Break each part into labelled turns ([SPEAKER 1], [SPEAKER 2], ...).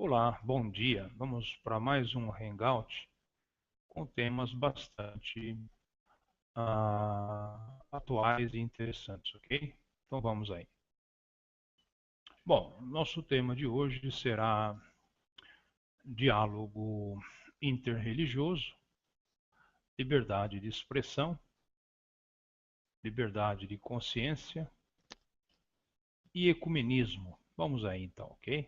[SPEAKER 1] Olá, bom dia. Vamos para mais um Hangout com temas bastante atuais e interessantes, ok? Então vamos aí. Bom, nosso tema de hoje será diálogo interreligioso, liberdade de expressão, liberdade de consciência e ecumenismo. Vamos aí então, ok?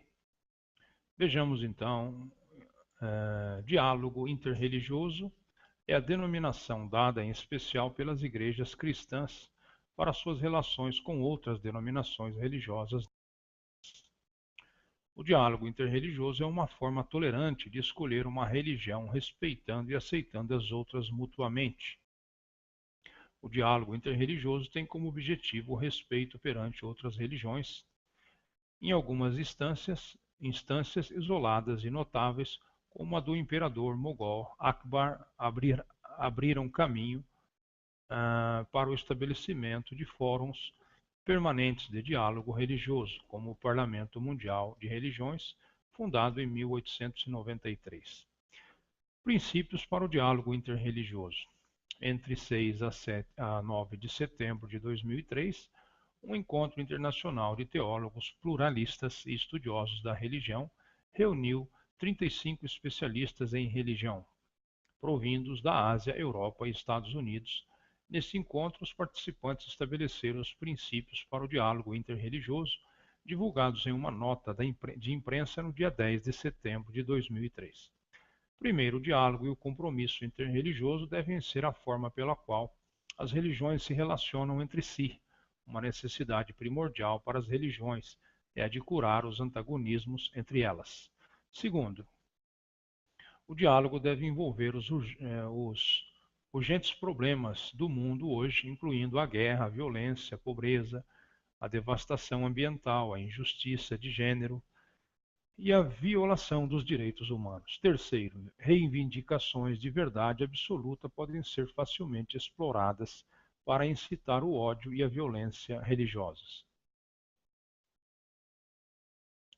[SPEAKER 1] Vejamos então, diálogo interreligioso é a denominação dada em especial pelas igrejas cristãs para suas relações com outras denominações religiosas. O diálogo interreligioso é uma forma tolerante de escolher uma religião, respeitando e aceitando as outras mutuamente. O diálogo interreligioso tem como objetivo o respeito perante outras religiões. Em algumas instâncias isoladas e notáveis, como a do imperador mogol Akbar, abriram caminho para o estabelecimento de fóruns permanentes de diálogo religioso, como o Parlamento Mundial de Religiões, fundado em 1893. Princípios para o diálogo interreligioso. Entre 6 a 9 de setembro de 2003, um encontro internacional de teólogos pluralistas e estudiosos da religião reuniu 35 especialistas em religião, provindos da Ásia, Europa e Estados Unidos. Nesse encontro, os participantes estabeleceram os princípios para o diálogo interreligioso, divulgados em uma nota de imprensa no dia 10 de setembro de 2003. Primeiro, o diálogo e o compromisso interreligioso devem ser a forma pela qual as religiões se relacionam entre si. Uma necessidade primordial para as religiões é a de curar os antagonismos entre elas. Segundo, o diálogo deve envolver os urgentes problemas do mundo hoje, incluindo a guerra, a violência, a pobreza, a devastação ambiental, a injustiça de gênero e a violação dos direitos humanos. Terceiro, reivindicações de verdade absoluta podem ser facilmente exploradas para incitar o ódio e a violência religiosas.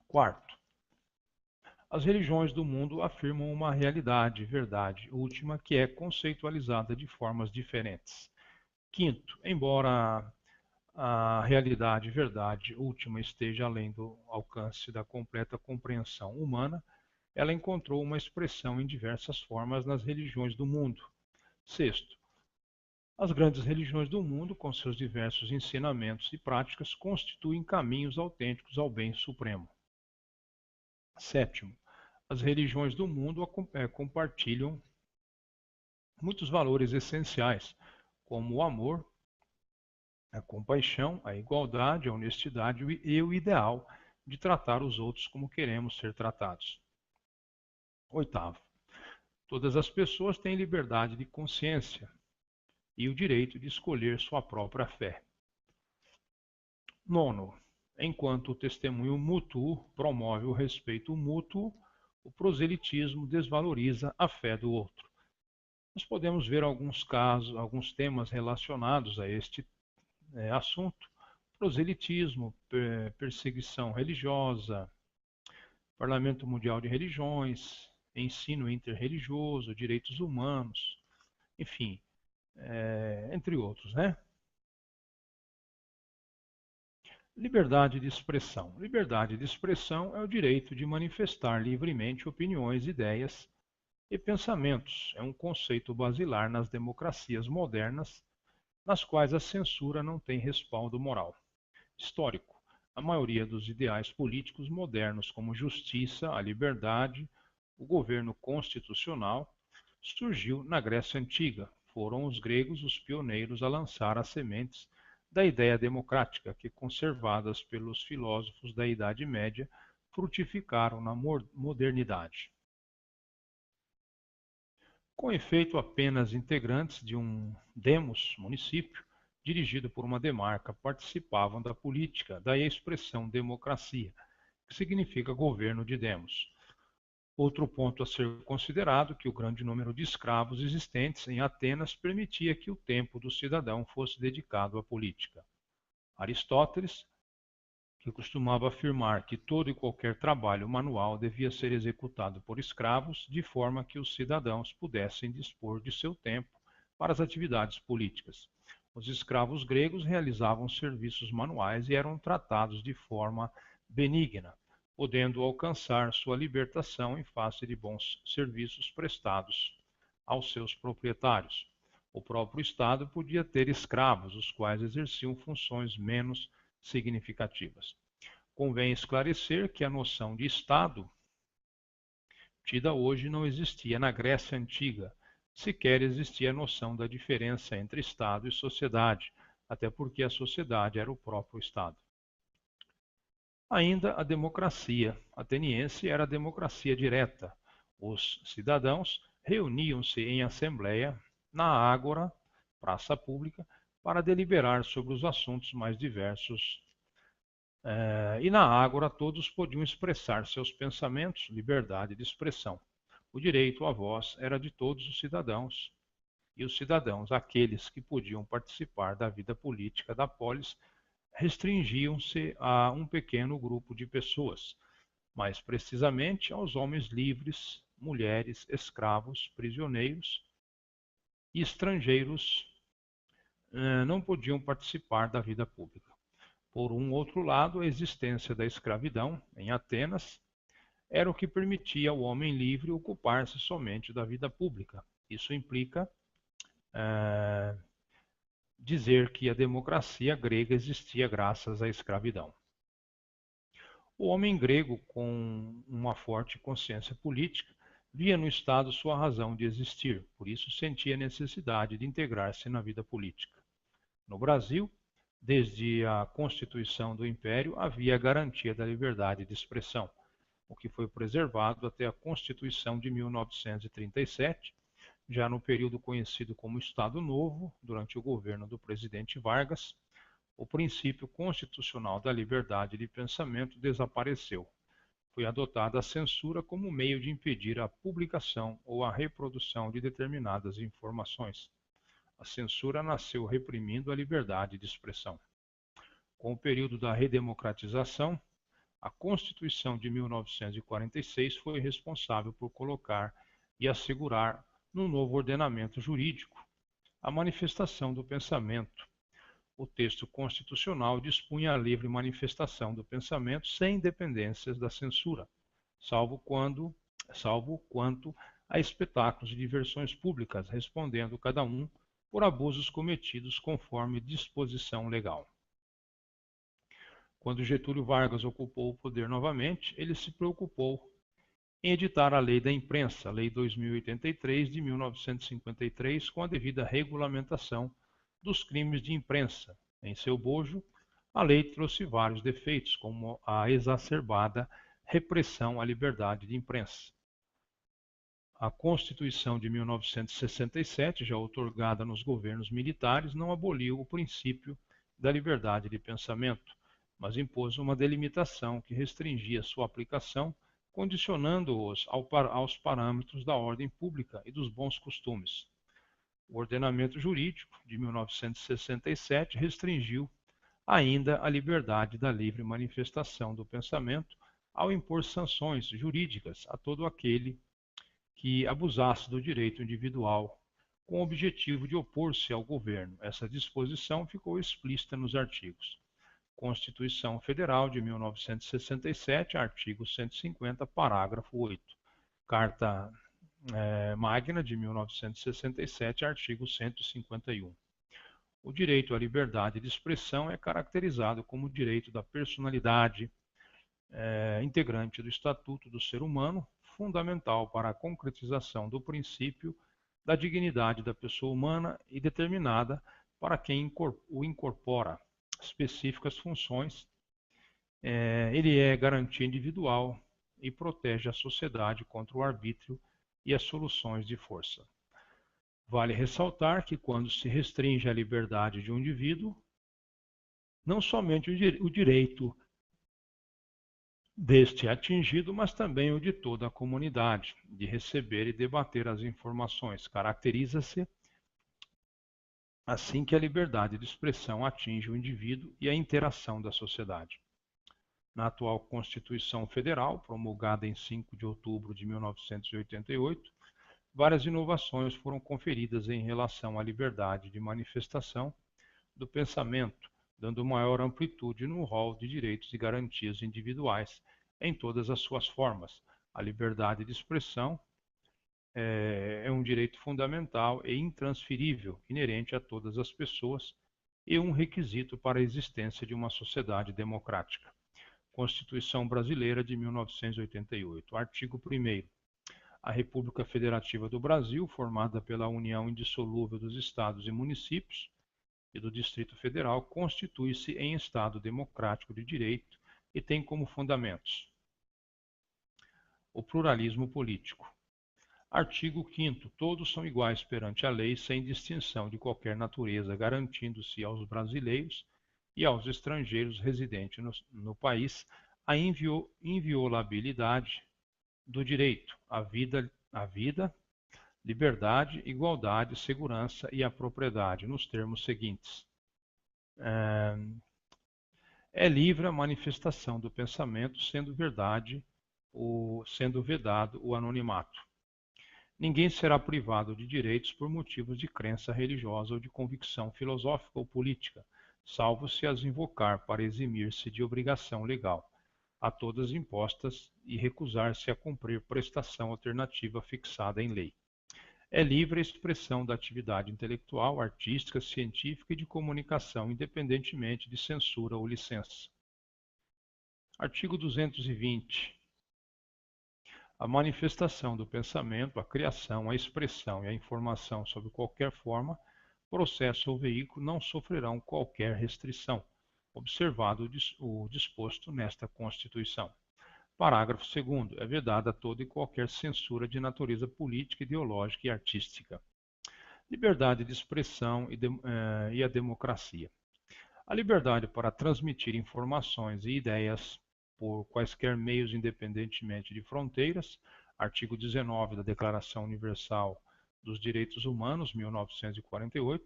[SPEAKER 1] Quarto, as religiões do mundo afirmam uma realidade, verdade última, que é conceitualizada de formas diferentes. Quinto, embora a realidade, verdade última esteja além do alcance da completa compreensão humana, ela encontrou uma expressão em diversas formas nas religiões do mundo. Sexto, as grandes religiões do mundo, com seus diversos ensinamentos e práticas, constituem caminhos autênticos ao bem supremo. Sétimo, as religiões do mundo compartilham muitos valores essenciais, como o amor, a compaixão, a igualdade, a honestidade e o ideal de tratar os outros como queremos ser tratados. Oitavo, todas as pessoas têm liberdade de consciência e o direito de escolher sua própria fé. Nono, enquanto o testemunho mútuo promove o respeito mútuo, o proselitismo desvaloriza a fé do outro. Nós podemos ver alguns casos, alguns temas relacionados a este assunto: proselitismo, perseguição religiosa, Parlamento Mundial de Religiões, ensino interreligioso, direitos humanos, enfim, entre outros, né? Liberdade de expressão. Liberdade de expressão é o direito de manifestar livremente opiniões, ideias e pensamentos. É um conceito basilar nas democracias modernas, nas quais a censura não tem respaldo moral. Histórico. A maioria dos ideais políticos modernos, como justiça, a liberdade, o governo constitucional, surgiu na Grécia Antiga. Foram os gregos os pioneiros a lançar as sementes da ideia democrática, que, conservadas pelos filósofos da Idade Média, frutificaram na modernidade. Com efeito, apenas integrantes de um demos, município, dirigido por uma demarca, participavam da política, daí a expressão democracia, que significa governo de demos. Outro ponto a ser considerado é que o grande número de escravos existentes em Atenas permitia que o tempo do cidadão fosse dedicado à política. Aristóteles, que costumava afirmar que todo e qualquer trabalho manual devia ser executado por escravos, de forma que os cidadãos pudessem dispor de seu tempo para as atividades políticas. Os escravos gregos realizavam serviços manuais e eram tratados de forma benigna, podendo alcançar sua libertação em face de bons serviços prestados aos seus proprietários. O próprio Estado podia ter escravos, os quais exerciam funções menos significativas. Convém esclarecer que a noção de Estado, tida hoje, não existia na Grécia Antiga. Sequer existia a noção da diferença entre Estado e sociedade, até porque a sociedade era o próprio Estado. Ainda a democracia ateniense era a democracia direta. Os cidadãos reuniam-se em assembleia na ágora, praça pública, para deliberar sobre os assuntos mais diversos. E na ágora todos podiam expressar seus pensamentos, liberdade de expressão. O direito à voz era de todos os cidadãos, e os cidadãos, aqueles que podiam participar da vida política da polis, restringiam-se a um pequeno grupo de pessoas, mais precisamente aos homens livres, mulheres, escravos, prisioneiros e estrangeiros não podiam participar da vida pública. Por um outro lado, a existência da escravidão em Atenas era o que permitia ao homem livre ocupar-se somente da vida pública. Isso implica dizer que a democracia grega existia graças à escravidão. O homem grego, com uma forte consciência política, via no Estado sua razão de existir, por isso sentia necessidade de integrar-se na vida política. No Brasil, desde a Constituição do Império, havia a garantia da liberdade de expressão, o que foi preservado até a Constituição de 1937, já no período conhecido como Estado Novo, durante o governo do presidente Vargas. O princípio constitucional da liberdade de pensamento desapareceu. Foi adotada a censura como meio de impedir a publicação ou a reprodução de determinadas informações. A censura nasceu reprimindo a liberdade de expressão. Com o período da redemocratização, a Constituição de 1946 foi responsável por colocar e assegurar no novo ordenamento jurídico a manifestação do pensamento. O texto constitucional dispunha a livre manifestação do pensamento sem dependências da censura, salvo quanto a espetáculos e diversões públicas, respondendo cada um por abusos cometidos conforme disposição legal. Quando Getúlio Vargas ocupou o poder novamente, ele se preocupou em editar a Lei da Imprensa, Lei 2083 de 1953, com a devida regulamentação dos crimes de imprensa. Em seu bojo, a lei trouxe vários defeitos, como a exacerbada repressão à liberdade de imprensa. A Constituição de 1967, já outorgada nos governos militares, não aboliu o princípio da liberdade de pensamento, mas impôs uma delimitação que restringia sua aplicação, condicionando-os aos parâmetros da ordem pública e dos bons costumes. O ordenamento jurídico de 1967 restringiu ainda a liberdade da livre manifestação do pensamento ao impor sanções jurídicas a todo aquele que abusasse do direito individual com o objetivo de opor-se ao governo. Essa disposição ficou explícita nos artigos Constituição Federal de 1967, artigo 150, parágrafo 8. Carta Magna de 1967, artigo 151. O direito à liberdade de expressão é caracterizado como direito da personalidade integrante do Estatuto do Ser Humano, fundamental para a concretização do princípio da dignidade da pessoa humana e determinada para quem o incorpora específicas funções. Ele é garantia individual e protege a sociedade contra o arbítrio e as soluções de força. Vale ressaltar que quando se restringe a liberdade de um indivíduo, não somente o direito deste é atingido, mas também o de toda a comunidade, de receber e debater as informações. Caracteriza-se assim que a liberdade de expressão atinge o indivíduo e a interação da sociedade. Na atual Constituição Federal, promulgada em 5 de outubro de 1988, várias inovações foram conferidas em relação à liberdade de manifestação do pensamento, dando maior amplitude no rol de direitos e garantias individuais em todas as suas formas. A liberdade de expressão é um direito fundamental e intransferível, inerente a todas as pessoas e um requisito para a existência de uma sociedade democrática. Constituição Brasileira de 1988. Artigo 1º. A República Federativa do Brasil, formada pela união indissolúvel dos estados e municípios e do Distrito Federal, constitui-se em Estado democrático de direito e tem como fundamentos o pluralismo político. Artigo 5º. Todos são iguais perante a lei, sem distinção de qualquer natureza, garantindo-se aos brasileiros e aos estrangeiros residentes no país a inviolabilidade do direito à vida, liberdade, igualdade, segurança e à propriedade, nos termos seguintes. É livre a manifestação do pensamento, sendo vedado o anonimato. Ninguém será privado de direitos por motivos de crença religiosa ou de convicção filosófica ou política, salvo se as invocar para eximir-se de obrigação legal, a todas impostas, e recusar-se a cumprir prestação alternativa fixada em lei. É livre a expressão da atividade intelectual, artística, científica e de comunicação, independentemente de censura ou licença. Artigo 220. A manifestação do pensamento, a criação, a expressão e a informação sob qualquer forma, processo ou veículo não sofrerão qualquer restrição, observado o disposto nesta Constituição. Parágrafo 2º. É vedada toda e qualquer censura de natureza política, ideológica e artística. Liberdade de expressão e a democracia. A liberdade para transmitir informações e ideias por quaisquer meios, independentemente de fronteiras. Artigo 19 da Declaração Universal dos Direitos Humanos, 1948.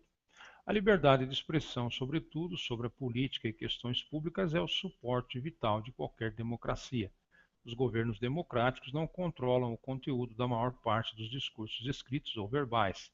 [SPEAKER 1] A liberdade de expressão, sobretudo sobre a política e questões públicas, é o suporte vital de qualquer democracia. Os governos democráticos não controlam o conteúdo da maior parte dos discursos escritos ou verbais.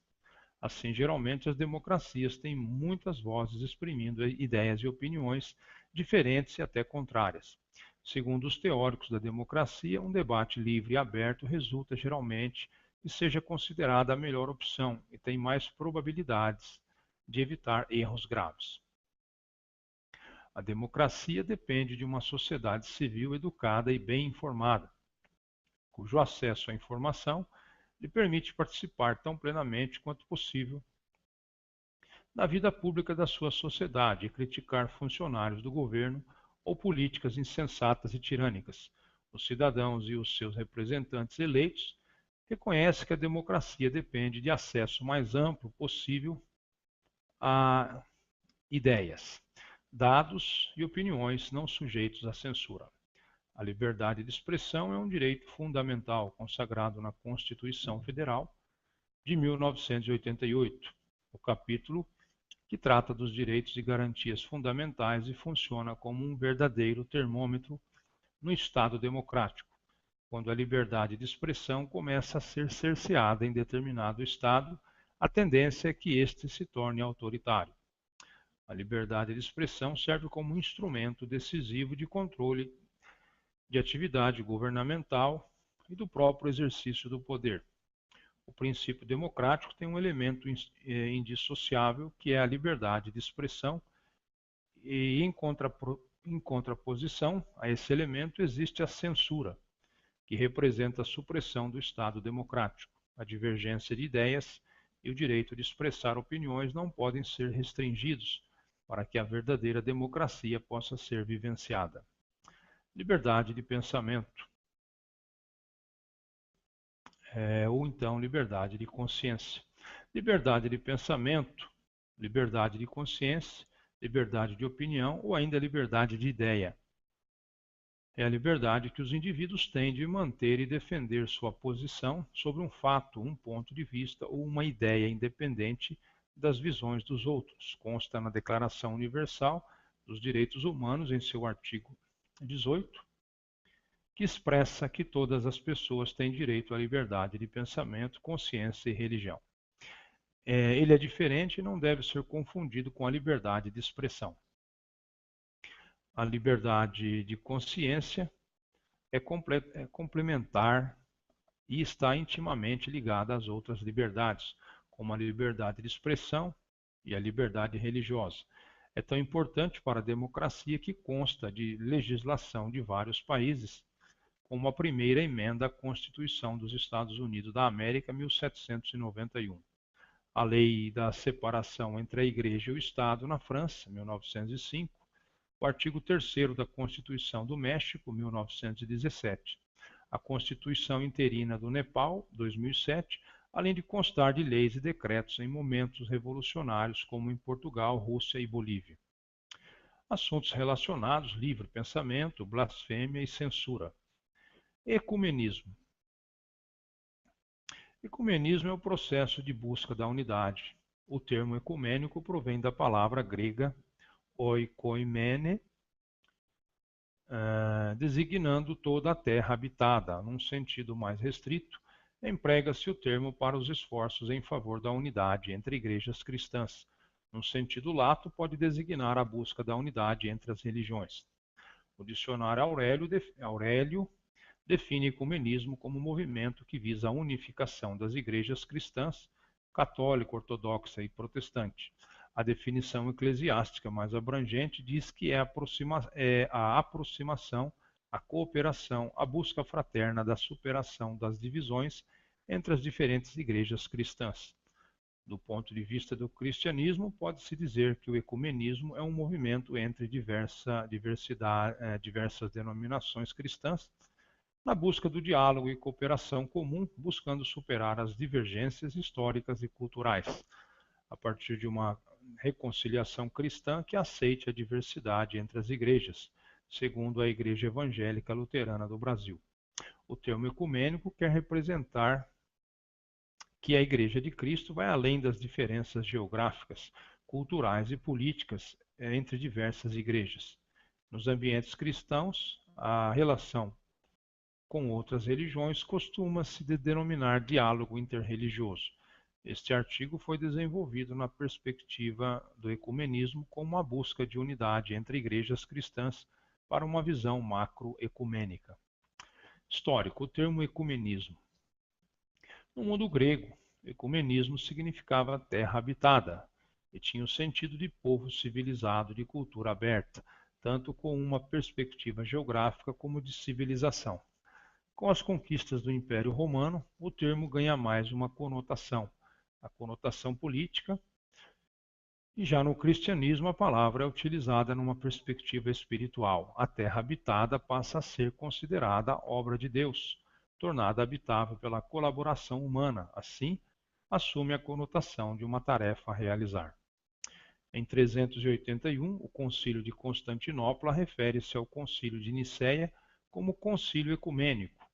[SPEAKER 1] Assim, geralmente, as democracias têm muitas vozes exprimindo ideias e opiniões diferentes e até contrárias. Segundo os teóricos da democracia, um debate livre e aberto resulta geralmente que seja considerada a melhor opção e tem mais probabilidades de evitar erros graves. A democracia depende de uma sociedade civil educada e bem informada, cujo acesso à informação lhe permite participar tão plenamente quanto possível na vida pública da sua sociedade e criticar funcionários do governo ou políticas insensatas e tirânicas. Os cidadãos e os seus representantes eleitos reconhecem que a democracia depende de acesso mais amplo possível a ideias, dados e opiniões não sujeitos à censura. A liberdade de expressão é um direito fundamental consagrado na Constituição Federal de 1988, o capítulo que trata dos direitos e garantias fundamentais e funciona como um verdadeiro termômetro no Estado democrático. Quando a liberdade de expressão começa a ser cerceada em determinado Estado, a tendência é que este se torne autoritário. A liberdade de expressão serve como instrumento decisivo de controle de atividade governamental e do próprio exercício do poder. O princípio democrático tem um elemento indissociável, que é a liberdade de expressão, e em contraposição a esse elemento existe a censura, que representa a supressão do Estado democrático. A divergência de ideias e o direito de expressar opiniões não podem ser restringidos para que a verdadeira democracia possa ser vivenciada. Liberdade de pensamento, ou então liberdade de consciência. Liberdade de pensamento, liberdade de consciência, liberdade de opinião ou ainda liberdade de ideia. É a liberdade que os indivíduos têm de manter e defender sua posição sobre um fato, um ponto de vista ou uma ideia independente das visões dos outros. Consta na Declaração Universal dos Direitos Humanos, em seu artigo XVIII, que expressa que todas as pessoas têm direito à liberdade de pensamento, consciência e religião. Ele é diferente e não deve ser confundido com a liberdade de expressão. A liberdade de consciência é complementar e está intimamente ligada às outras liberdades, como a liberdade de expressão e a liberdade religiosa. É tão importante para a democracia que consta de legislação de vários países, como a primeira emenda à Constituição dos Estados Unidos da América, 1791. A Lei da Separação entre a Igreja e o Estado na França, 1905. O artigo 3º da Constituição do México, 1917. A Constituição Interina do Nepal, 2007, além de constar de leis e decretos em momentos revolucionários, como em Portugal, Rússia e Bolívia. Assuntos relacionados: livre pensamento, blasfêmia e censura. Ecumenismo. Ecumenismo é o processo de busca da unidade. O termo ecumênico provém da palavra grega oikoimene, designando toda a terra habitada. Num sentido mais restrito, emprega-se o termo para os esforços em favor da unidade entre igrejas cristãs. Num sentido lato, pode designar a busca da unidade entre as religiões. O dicionário Aurélio define ecumenismo como movimento que visa a unificação das igrejas cristãs, católica, ortodoxa e protestante. A definição eclesiástica mais abrangente diz que é a aproximação, a cooperação, a busca fraterna da superação das divisões entre as diferentes igrejas cristãs. Do ponto de vista do cristianismo, pode-se dizer que o ecumenismo é um movimento entre diversas denominações cristãs, na busca do diálogo e cooperação comum, buscando superar as divergências históricas e culturais, a partir de uma reconciliação cristã que aceite a diversidade entre as igrejas, segundo a Igreja Evangélica Luterana do Brasil. O termo ecumênico quer representar que a Igreja de Cristo vai além das diferenças geográficas, culturais e políticas entre diversas igrejas. Nos ambientes cristãos, a relação com outras religiões costuma-se denominar diálogo interreligioso. Este artigo foi desenvolvido na perspectiva do ecumenismo como uma busca de unidade entre igrejas cristãs para uma visão macroecumênica. Histórico: o termo ecumenismo. No mundo grego, ecumenismo significava terra habitada e tinha o sentido de povo civilizado de cultura aberta, tanto com uma perspectiva geográfica como de civilização. Com as conquistas do Império Romano, o termo ganha mais uma conotação, a conotação política, e já no cristianismo a palavra é utilizada numa perspectiva espiritual. A terra habitada passa a ser considerada obra de Deus, tornada habitável pela colaboração humana. Assim, assume a conotação de uma tarefa a realizar. Em 381, o Concílio de Constantinopla refere-se ao Concílio de Nicéia como concílio ecumênico.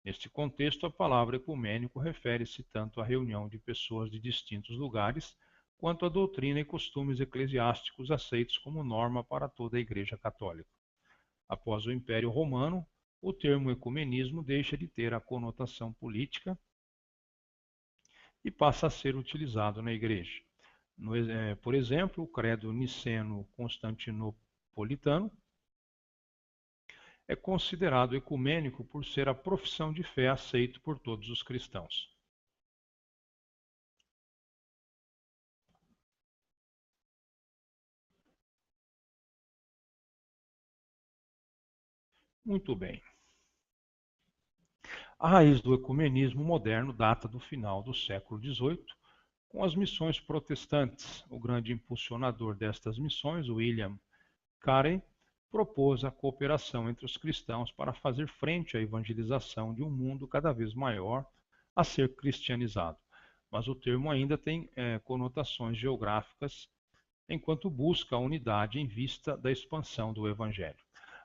[SPEAKER 1] Neste contexto, a palavra ecumênico refere-se tanto à reunião de pessoas de distintos lugares, quanto à doutrina e costumes eclesiásticos aceitos como norma para toda a Igreja Católica. Após o Império Romano, o termo ecumenismo deixa de ter a conotação política e passa a ser utilizado na Igreja. Por exemplo, o credo niceno-constantinopolitano é considerado ecumênico por ser a profissão de fé aceita por todos os cristãos. Muito bem. A raiz do ecumenismo moderno data do final do século XVIII, com as missões protestantes. O grande impulsionador destas missões, William Carey, propôs a cooperação entre os cristãos para fazer frente à evangelização de um mundo cada vez maior a ser cristianizado. Mas o termo ainda tem conotações geográficas, enquanto busca a unidade em vista da expansão do Evangelho.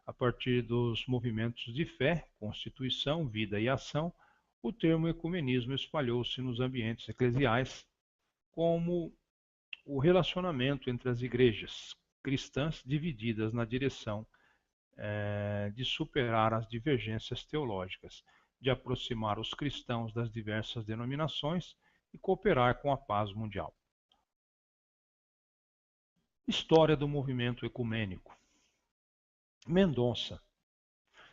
[SPEAKER 1] A partir dos movimentos de fé, constituição, vida e ação, o termo ecumenismo espalhou-se nos ambientes eclesiais como o relacionamento entre as igrejas cristãs divididas na direção de superar as divergências teológicas, de aproximar os cristãos das diversas denominações e cooperar com a paz mundial. História do movimento ecumênico. Mendonça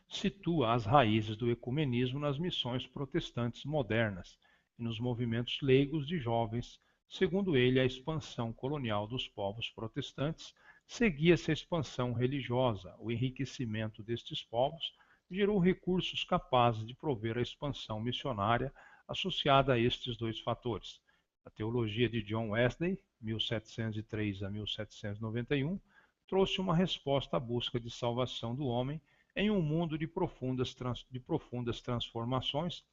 [SPEAKER 1] situa as raízes do ecumenismo nas missões protestantes modernas e nos movimentos leigos de jovens. Segundo ele, a expansão colonial dos povos protestantes seguia-se a expansão religiosa. O enriquecimento destes povos gerou recursos capazes de prover a expansão missionária associada a estes dois fatores. A teologia de John Wesley, 1703 a 1791, trouxe uma resposta à busca de salvação do homem em um mundo de profundas transformações.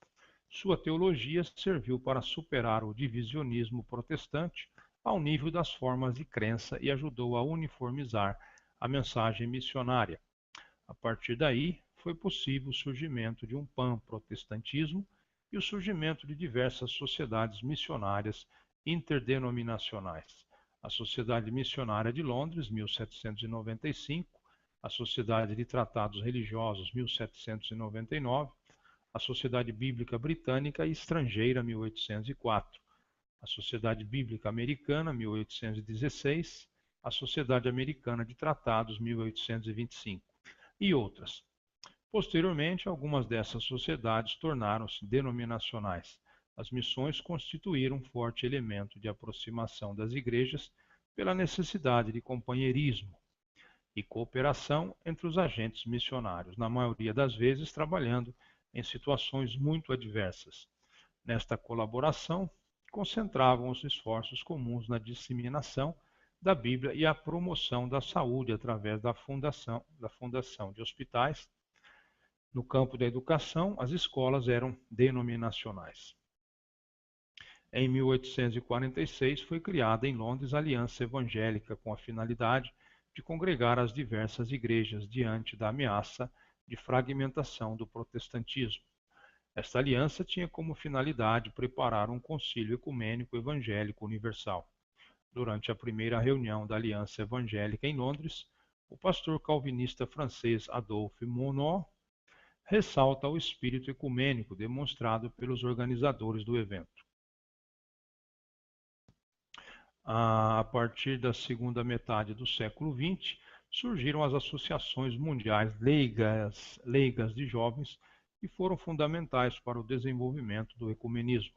[SPEAKER 1] Sua teologia serviu para superar o divisionismo protestante ao nível das formas de crença e ajudou a uniformizar a mensagem missionária. A partir daí, foi possível o surgimento de um pan-protestantismo e o surgimento de diversas sociedades missionárias interdenominacionais. A Sociedade Missionária de Londres, 1795, a Sociedade de Tratados Religiosos, 1799, a Sociedade Bíblica Britânica e Estrangeira, 1804, a Sociedade Bíblica Americana, 1816, a Sociedade Americana de Tratados, 1825, e outras. Posteriormente, algumas dessas sociedades tornaram-se denominacionais. As missões constituíram um forte elemento de aproximação das igrejas pela necessidade de companheirismo e cooperação entre os agentes missionários, na maioria das vezes trabalhando em situações muito adversas. Nesta colaboração, concentravam os esforços comuns na disseminação da Bíblia e a promoção da saúde através da fundação de hospitais. No campo da educação, as escolas eram denominacionais. Em 1846 foi criada em Londres a Aliança Evangélica com a finalidade de congregar as diversas igrejas diante da ameaça de fragmentação do protestantismo. Esta aliança tinha como finalidade preparar um concílio ecumênico evangélico universal. Durante a primeira reunião da Aliança Evangélica em Londres, o pastor calvinista francês Adolphe Monod ressalta o espírito ecumênico demonstrado pelos organizadores do evento. A partir da segunda metade do século XX, surgiram as associações mundiais leigas de jovens que foram fundamentais para o desenvolvimento do ecumenismo.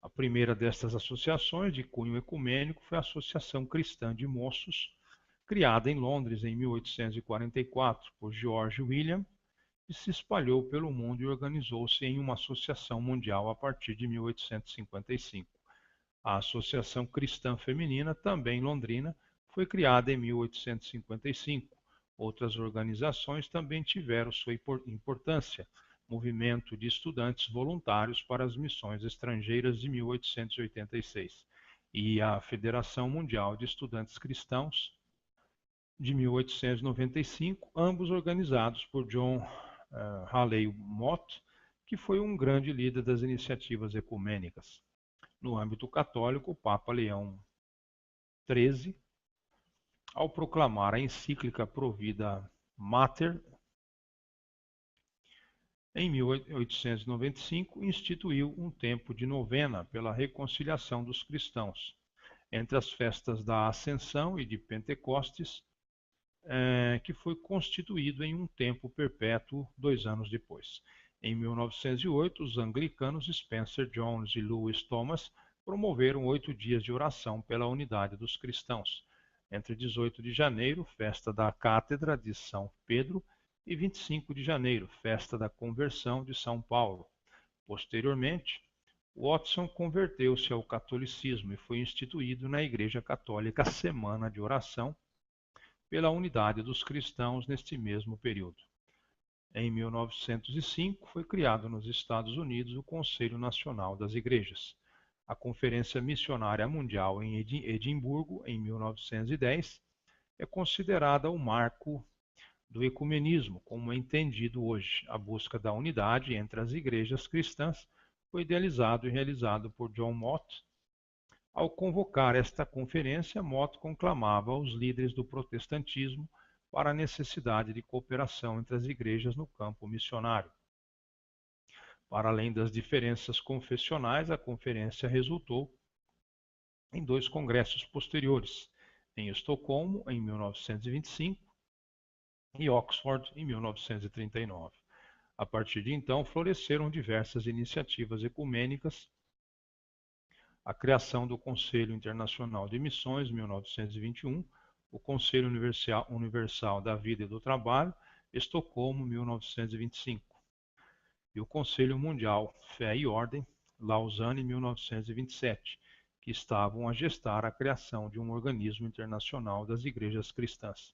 [SPEAKER 1] A primeira destas associações de cunho ecumênico foi a Associação Cristã de Moços, criada em Londres em 1844 por George William, e se espalhou pelo mundo e organizou-se em uma associação mundial a partir de 1855. A Associação Cristã Feminina, também londrina, foi criada em 1855. Outras organizações também tiveram sua importância. Movimento de Estudantes Voluntários para as Missões Estrangeiras de 1886 e a Federação Mundial de Estudantes Cristãos de 1895, ambos organizados por John Halley Mott, que foi um grande líder das iniciativas ecumênicas. No âmbito católico, o Papa Leão XIII, ao proclamar a encíclica Provida Mater, em 1895, instituiu um tempo de novena pela reconciliação dos cristãos, entre as festas da Ascensão e de Pentecostes, que foi constituído em um tempo perpétuo 2 anos depois. Em 1908, os anglicanos Spencer Jones e Lewis Thomas promoveram 8 dias de oração pela unidade dos cristãos, entre 18 de janeiro, festa da Cátedra de São Pedro, e 25 de janeiro, festa da Conversão de São Paulo. Posteriormente, Watson converteu-se ao catolicismo e foi instituído na Igreja Católica a Semana de Oração pela unidade dos cristãos neste mesmo período. Em 1905, foi criado nos Estados Unidos o Conselho Nacional das Igrejas. A Conferência Missionária Mundial em Edimburgo, em 1910, é considerada o marco do ecumenismo, como é entendido hoje. A busca da unidade entre as igrejas cristãs foi idealizado e realizado por John Mott. Ao convocar esta conferência, Mott conclamava os líderes do protestantismo para a necessidade de cooperação entre as igrejas no campo missionário. Para além das diferenças confessionais, a conferência resultou em 2 congressos posteriores, em Estocolmo, em 1925, e Oxford, em 1939. A partir de então, floresceram diversas iniciativas ecumênicas, a criação do Conselho Internacional de Missões, 1921, o Conselho Universal da Vida e do Trabalho, Estocolmo, 1925, e o Conselho Mundial Fé e Ordem, Lausanne, 1927, que estavam a gestar a criação de um organismo internacional das igrejas cristãs.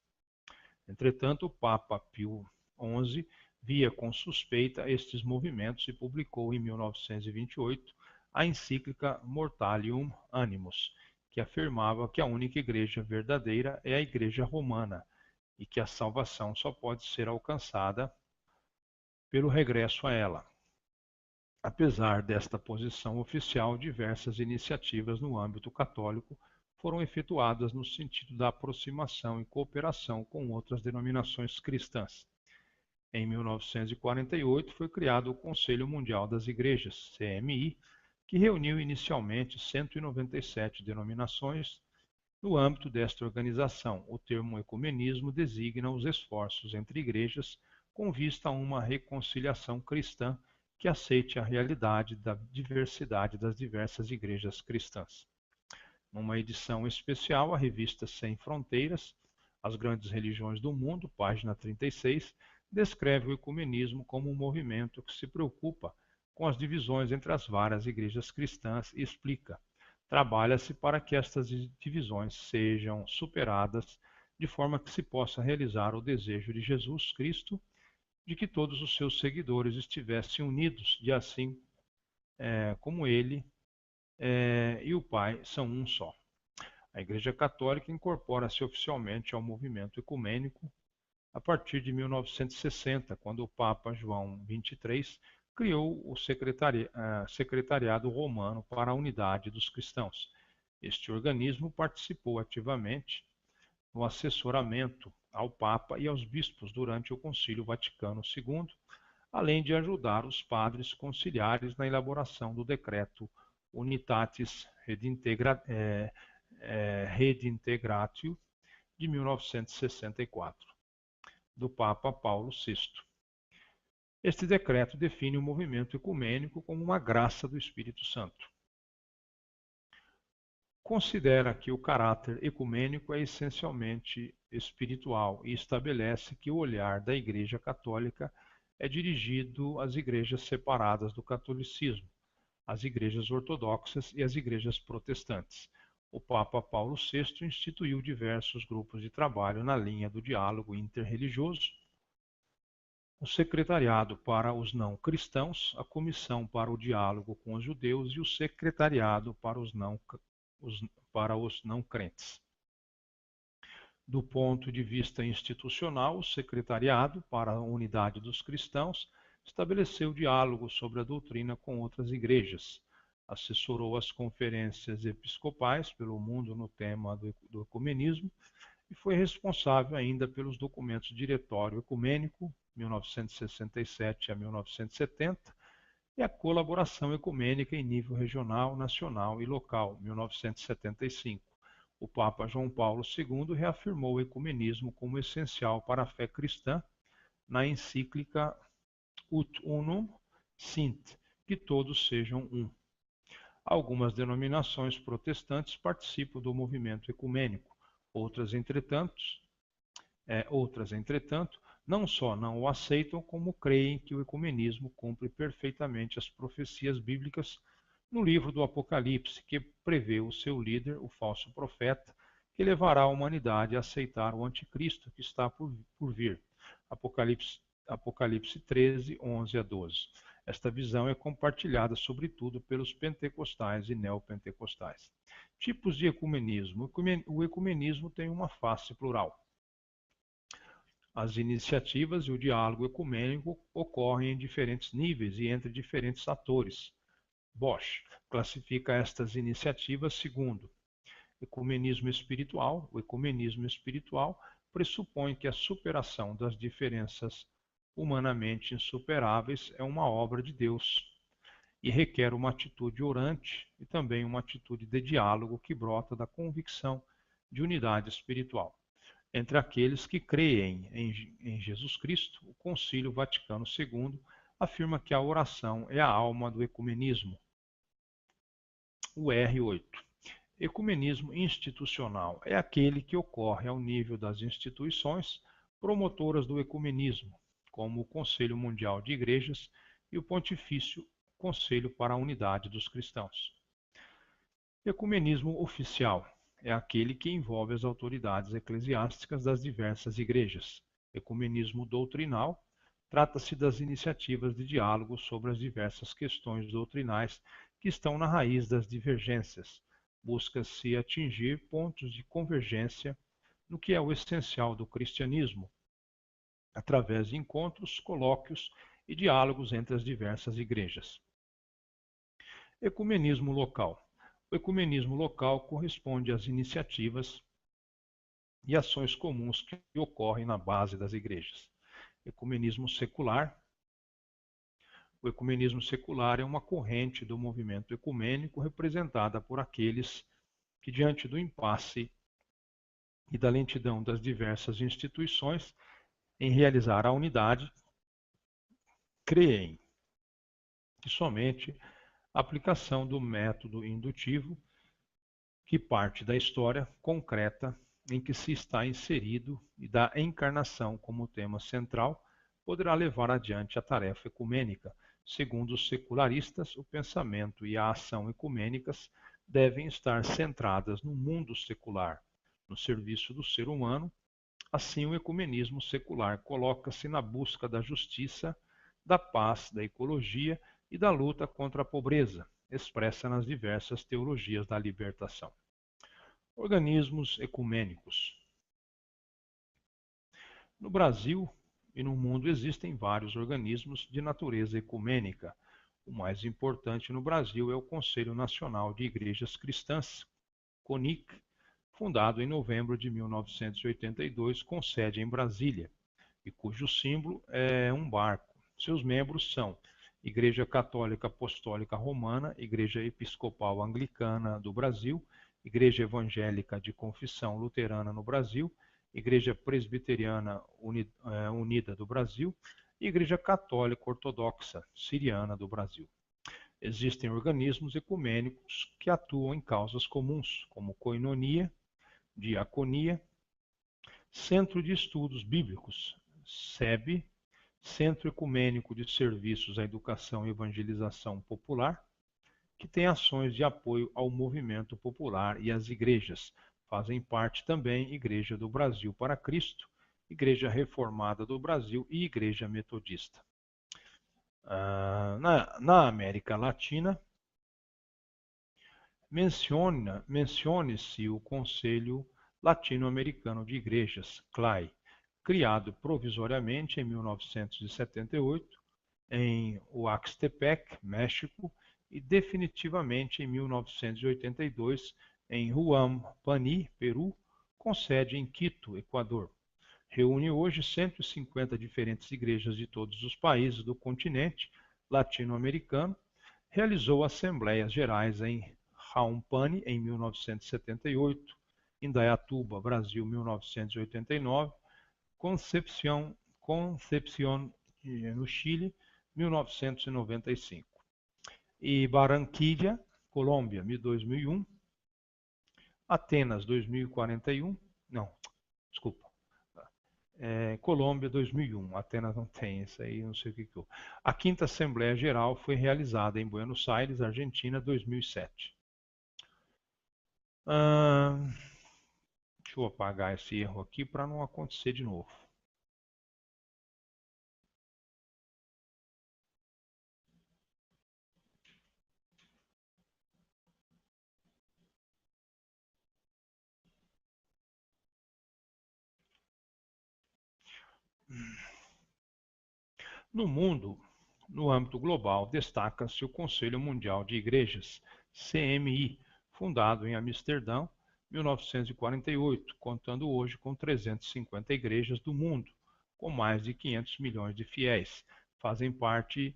[SPEAKER 1] Entretanto, o Papa Pio XI via com suspeita estes movimentos e publicou em 1928 a encíclica Mortalium Animus, que afirmava que a única igreja verdadeira é a Igreja Romana e que a salvação só pode ser alcançada pelo regresso a ela. Apesar desta posição oficial, diversas iniciativas no âmbito católico foram efetuadas no sentido da aproximação e cooperação com outras denominações cristãs. Em 1948 foi criado o Conselho Mundial das Igrejas, CMI, que reuniu inicialmente 197 denominações. No âmbito desta organização, o termo ecumenismo designa os esforços entre igrejas com vista a uma reconciliação cristã que aceite a realidade da diversidade das diversas igrejas cristãs. Numa edição especial, a revista Sem Fronteiras, As Grandes Religiões do Mundo, página 36, descreve o ecumenismo como um movimento que se preocupa com as divisões entre as várias igrejas cristãs e explica: trabalha-se para que estas divisões sejam superadas de forma que se possa realizar o desejo de Jesus Cristo de que todos os seus seguidores estivessem unidos, e assim como ele e o Pai são um só. A Igreja Católica incorpora-se oficialmente ao movimento ecumênico a partir de 1960, quando o Papa João XXIII criou o Secretariado Romano para a Unidade dos Cristãos. Este organismo participou ativamente no assessoramento ao Papa e aos bispos durante o Concílio Vaticano II, além de ajudar os padres conciliares na elaboração do decreto Unitatis Redintegratio de 1964, do Papa Paulo VI. Este decreto define o movimento ecumênico como uma graça do Espírito Santo. Considera que o caráter ecumênico é essencialmente espiritual e estabelece que o olhar da Igreja Católica é dirigido às igrejas separadas do catolicismo, às igrejas ortodoxas e às igrejas protestantes. O Papa Paulo VI instituiu diversos grupos de trabalho na linha do diálogo interreligioso, o Secretariado para os Não Cristãos, a Comissão para o Diálogo com os Judeus e o Secretariado para os não crentes. Do ponto de vista institucional, o Secretariado para a Unidade dos Cristãos estabeleceu diálogo sobre a doutrina com outras igrejas, assessorou as conferências episcopais pelo mundo no tema do ecumenismo e foi responsável ainda pelos documentos Diretório Ecumênico, 1967 a 1970, e a Colaboração Ecumênica em nível regional, nacional e local, 1975. O Papa João Paulo II reafirmou o ecumenismo como essencial para a fé cristã na encíclica Ut Unum Sint, que todos sejam um. Algumas denominações protestantes participam do movimento ecumênico, outras, entretanto, não só não o aceitam, como creem que o ecumenismo cumpre perfeitamente as profecias bíblicas no livro do Apocalipse, que prevê o seu líder, o falso profeta, que levará a humanidade a aceitar o anticristo que está por vir. Apocalipse 13, 11 a 12. Esta visão é compartilhada sobretudo pelos pentecostais e neopentecostais. Tipos de ecumenismo. O ecumenismo tem uma face plural. As iniciativas e o diálogo ecumênico ocorrem em diferentes níveis e entre diferentes atores. Bosch classifica estas iniciativas segundo: ecumenismo espiritual. O ecumenismo espiritual pressupõe que a superação das diferenças humanamente insuperáveis é uma obra de Deus e requer uma atitude orante e também uma atitude de diálogo que brota da convicção de unidade espiritual. Entre aqueles que creem em Jesus Cristo, o Concílio Vaticano II afirma que a oração é a alma do ecumenismo. O R8. Ecumenismo institucional é aquele que ocorre ao nível das instituições promotoras do ecumenismo, como o Conselho Mundial de Igrejas e o Pontifício Conselho para a Unidade dos Cristãos. Ecumenismo oficial é aquele que envolve as autoridades eclesiásticas das diversas igrejas. Ecumenismo doutrinal trata-se das iniciativas de diálogo sobre as diversas questões doutrinais que estão na raiz das divergências. Busca-se atingir pontos de convergência no que é o essencial do cristianismo, através de encontros, colóquios e diálogos entre as diversas igrejas. Ecumenismo local. O ecumenismo local corresponde às iniciativas e ações comuns que ocorrem na base das igrejas. Ecumenismo secular. O ecumenismo secular é uma corrente do movimento ecumênico representada por aqueles que, diante do impasse e da lentidão das diversas instituições em realizar a unidade, creem que somente a aplicação do método indutivo, que parte da história concreta em que se está inserido e da encarnação como tema central, poderá levar adiante a tarefa ecumênica. Segundo os secularistas, o pensamento e a ação ecumênicas devem estar centradas no mundo secular, no serviço do ser humano. Assim, o ecumenismo secular coloca-se na busca da justiça, da paz, da ecologia e da luta contra a pobreza, expressa nas diversas teologias da libertação. Organismos ecumênicos. No Brasil e no mundo existem vários organismos de natureza ecumênica. O mais importante no Brasil é o Conselho Nacional de Igrejas Cristãs, CONIC, fundado em novembro de 1982, com sede em Brasília, e cujo símbolo é um barco. Seus membros são Igreja Católica Apostólica Romana, Igreja Episcopal Anglicana do Brasil, Igreja Evangélica de Confissão Luterana no Brasil, Igreja Presbiteriana Unida do Brasil e Igreja Católica Ortodoxa Siriana do Brasil. Existem organismos ecumênicos que atuam em causas comuns, como coinonia, diaconia, Centro de Estudos Bíblicos, SEB, Centro Ecumênico de Serviços à Educação e Evangelização Popular, que tem ações de apoio ao movimento popular e às igrejas. Fazem parte também Igreja do Brasil para Cristo, Igreja Reformada do Brasil e Igreja Metodista. Na América Latina, mencione-se o Conselho Latino-Americano de Igrejas, CLAI, criado provisoriamente em 1978 em Oaxtepec, México, e definitivamente em 1982 em Huampani, Peru, com sede em Quito, Equador. Reúne hoje 150 diferentes igrejas de todos os países do continente latino-americano. Realizou assembleias gerais em Huampani em 1978, Indaiatuba, Brasil, 1989, Concepción, no Chile, 1995. E Barranquilla, Colômbia, 2001, Atenas, 2041, não, desculpa, Colômbia, 2001, Atenas não tem, isso aí não sei o que houve. A quinta Assembleia Geral foi realizada em Buenos Aires, Argentina, 2007. Deixa eu apagar esse erro aqui para não acontecer de novo. No mundo, no âmbito global, destaca-se o Conselho Mundial de Igrejas, CMI, fundado em Amsterdã, 1948, contando hoje com 350 igrejas do mundo, com mais de 500 milhões de fiéis. Fazem parte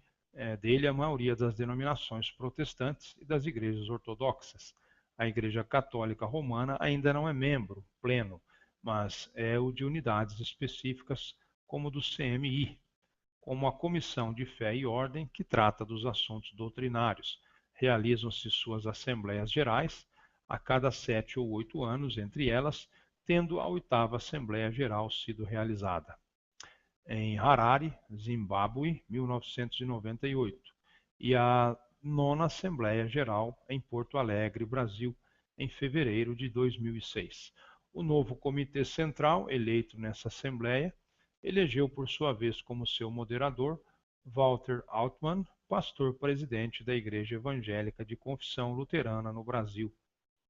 [SPEAKER 1] dele a maioria das denominações protestantes e das igrejas ortodoxas. A Igreja Católica Romana ainda não é membro pleno, mas é o de unidades específicas, como do CMI, como a Comissão de Fé e Ordem, que trata dos assuntos doutrinários. Realizam-se suas Assembleias Gerais a cada 7 ou 8 anos, entre elas, tendo a 8ª Assembleia Geral sido realizada em Harare, Zimbábue, 1998, e a 9ª Assembleia Geral em Porto Alegre, Brasil, em fevereiro de 2006. O novo Comitê Central, eleito nessa Assembleia, elegeu por sua vez como seu moderador Walter Altman, pastor-presidente da Igreja Evangélica de Confissão Luterana no Brasil,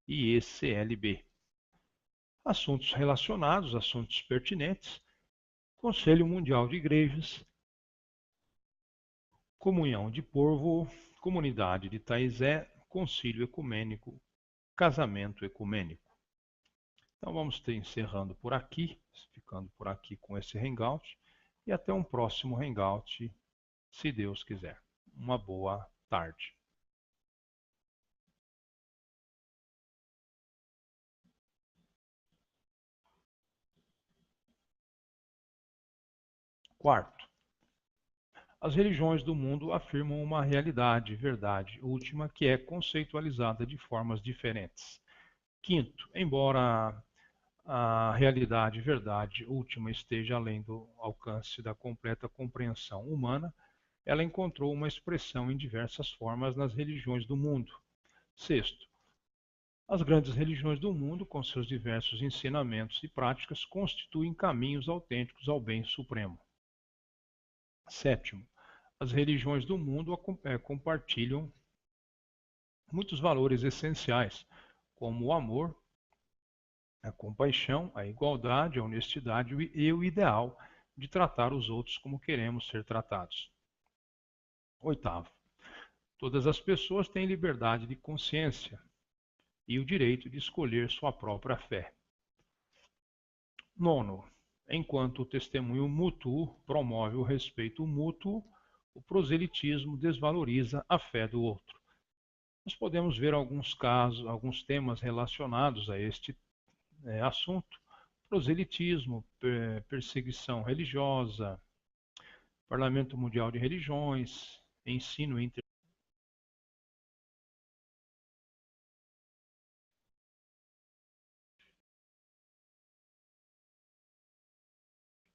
[SPEAKER 1] IECLB. Assuntos relacionados, assuntos pertinentes: Conselho Mundial de Igrejas, Comunhão de Povo, Comunidade de Taizé, Concílio Ecumênico, Casamento Ecumênico. Então vamos encerrando por aqui, ficando por aqui com esse Hangout, e até um próximo Hangout, se Deus quiser. Uma boa tarde. Quarto, as religiões do mundo afirmam uma realidade, verdade última, que é conceitualizada de formas diferentes. Quinto, embora a realidade, verdade última esteja além do alcance da completa compreensão humana, ela encontrou uma expressão em diversas formas nas religiões do mundo. Sexto, as grandes religiões do mundo, com seus diversos ensinamentos e práticas, constituem caminhos autênticos ao bem supremo. Sétimo, as religiões do mundo compartilham muitos valores essenciais, como o amor, a compaixão, a igualdade, a honestidade e o ideal de tratar os outros como queremos ser tratados. Oitavo, todas as pessoas têm liberdade de consciência e o direito de escolher sua própria fé. Nono, enquanto o testemunho mútuo promove o respeito mútuo, o proselitismo desvaloriza a fé do outro. Nós podemos ver alguns casos, alguns temas relacionados a este assunto: proselitismo, perseguição religiosa, Parlamento Mundial de Religiões, ensino inter...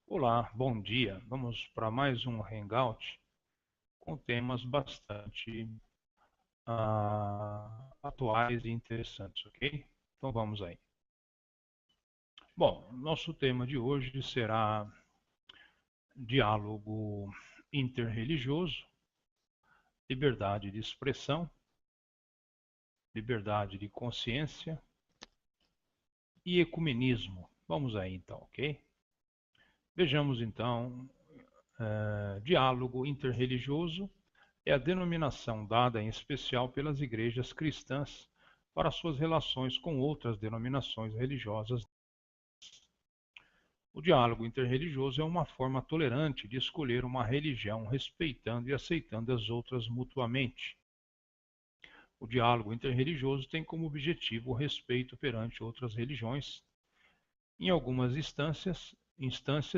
[SPEAKER 1] Olá, bom dia. Vamos para mais um Hangout com temas bastante atuais e interessantes, ok? Então vamos aí. Bom, nosso tema de hoje será diálogo interreligioso, liberdade de expressão, liberdade de consciência e ecumenismo. Vamos aí então, ok? Vejamos então, diálogo interreligioso é a denominação dada em especial pelas igrejas cristãs para suas relações com outras denominações religiosas. O diálogo interreligioso é uma forma tolerante de escolher uma religião, respeitando e aceitando as outras mutuamente. O diálogo interreligioso tem como objetivo o respeito perante outras religiões. Em algumas instâncias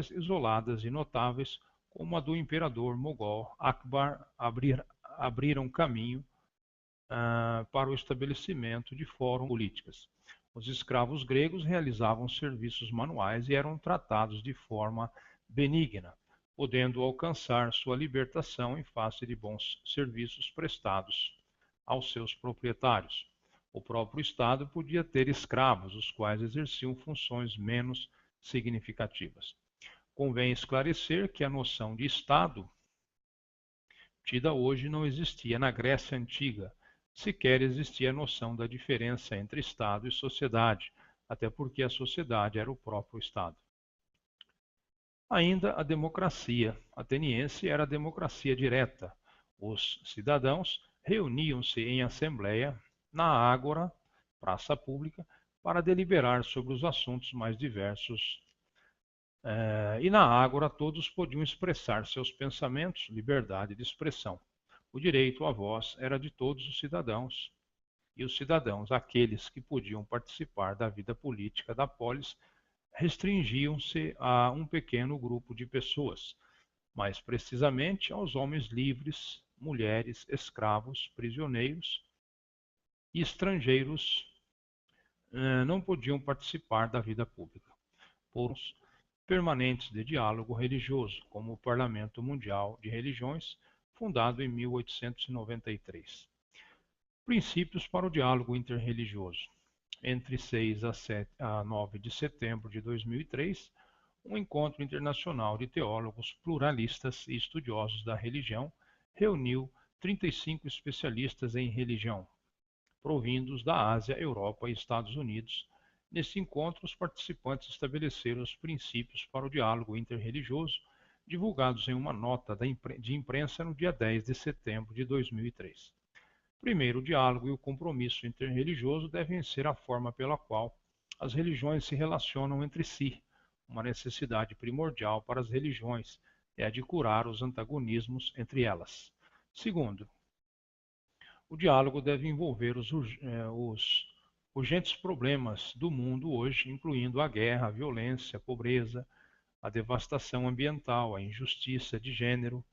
[SPEAKER 1] isoladas e notáveis, como a do imperador mogol Akbar, abriram caminho para o estabelecimento de fóruns políticas. Os escravos gregos realizavam serviços manuais e eram tratados de forma benigna, podendo alcançar sua libertação em face de bons serviços prestados aos seus proprietários. O próprio Estado podia ter escravos, os quais exerciam funções menos significativas. Convém esclarecer que a noção de Estado, tida hoje, não existia na Grécia Antiga. Sequer existia a noção da diferença entre Estado e sociedade, até porque a sociedade era o próprio Estado. Ainda a democracia ateniense era a democracia direta. Os cidadãos reuniam-se em assembleia na ágora, praça pública, para deliberar sobre os assuntos mais diversos. E na Ágora todos podiam expressar seus pensamentos, liberdade de expressão. O direito à voz era de todos os cidadãos, e os cidadãos, aqueles que podiam participar da vida política da polis, restringiam-se a um pequeno grupo de pessoas, mais precisamente aos homens livres, mulheres, escravos, prisioneiros e estrangeiros não podiam participar da vida pública. Fóruns permanentes de diálogo religioso, como o Parlamento Mundial de Religiões, fundado em 1893. Princípios para o diálogo interreligioso. Entre 6 a 9 de setembro de 2003, um encontro internacional de teólogos pluralistas e estudiosos da religião reuniu 35 especialistas em religião, provindos da Ásia, Europa e Estados Unidos. Nesse encontro, os participantes estabeleceram os princípios para o diálogo interreligioso, divulgados em uma nota de imprensa no dia 10 de setembro de 2003. Primeiro, o diálogo e o compromisso interreligioso devem ser a forma pela qual as religiões se relacionam entre si. Uma necessidade primordial para as religiões é a de curar os antagonismos entre elas. Segundo, o diálogo deve envolver os urgentes problemas do mundo hoje, incluindo a guerra, a violência, a pobreza, a devastação ambiental, a injustiça de gênero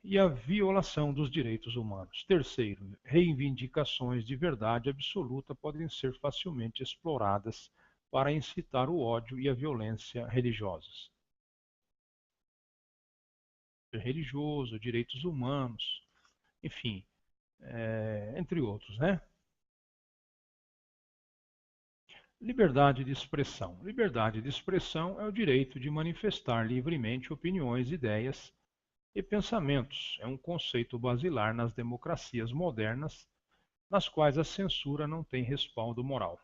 [SPEAKER 1] e a violação dos direitos humanos. Terceiro, reivindicações de verdade absoluta podem ser facilmente exploradas para incitar o ódio e a violência religiosas. Religioso, direitos humanos, enfim, entre outros, né? Liberdade de expressão. Liberdade de expressão é o direito de manifestar livremente opiniões, ideias e pensamentos. É um conceito basilar nas democracias modernas, nas quais a censura não tem respaldo moral.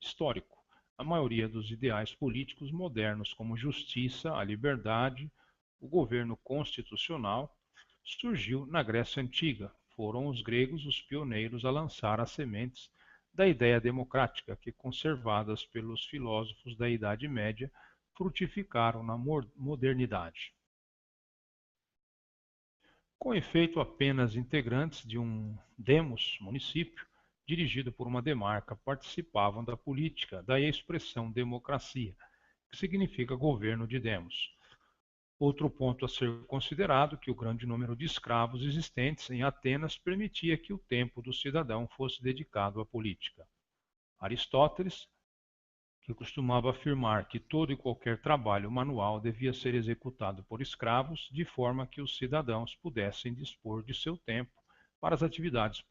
[SPEAKER 1] Histórico. A maioria dos ideais políticos modernos, como justiça, a liberdade, o governo constitucional, surgiu na Grécia Antiga. Foram os gregos os pioneiros a lançar as sementes da ideia democrática, que, conservadas pelos filósofos da Idade Média, frutificaram na modernidade. Com efeito, apenas integrantes de um demos, município, dirigido por uma demarca, participavam da política, daí a expressão democracia, que significa governo de demos. Outro ponto a ser considerado é que o grande número de escravos existentes em Atenas permitia que o tempo do cidadão fosse dedicado à política. Aristóteles, que costumava afirmar que todo e qualquer trabalho manual devia ser executado por escravos, de forma que os cidadãos pudessem dispor de seu tempo para as atividades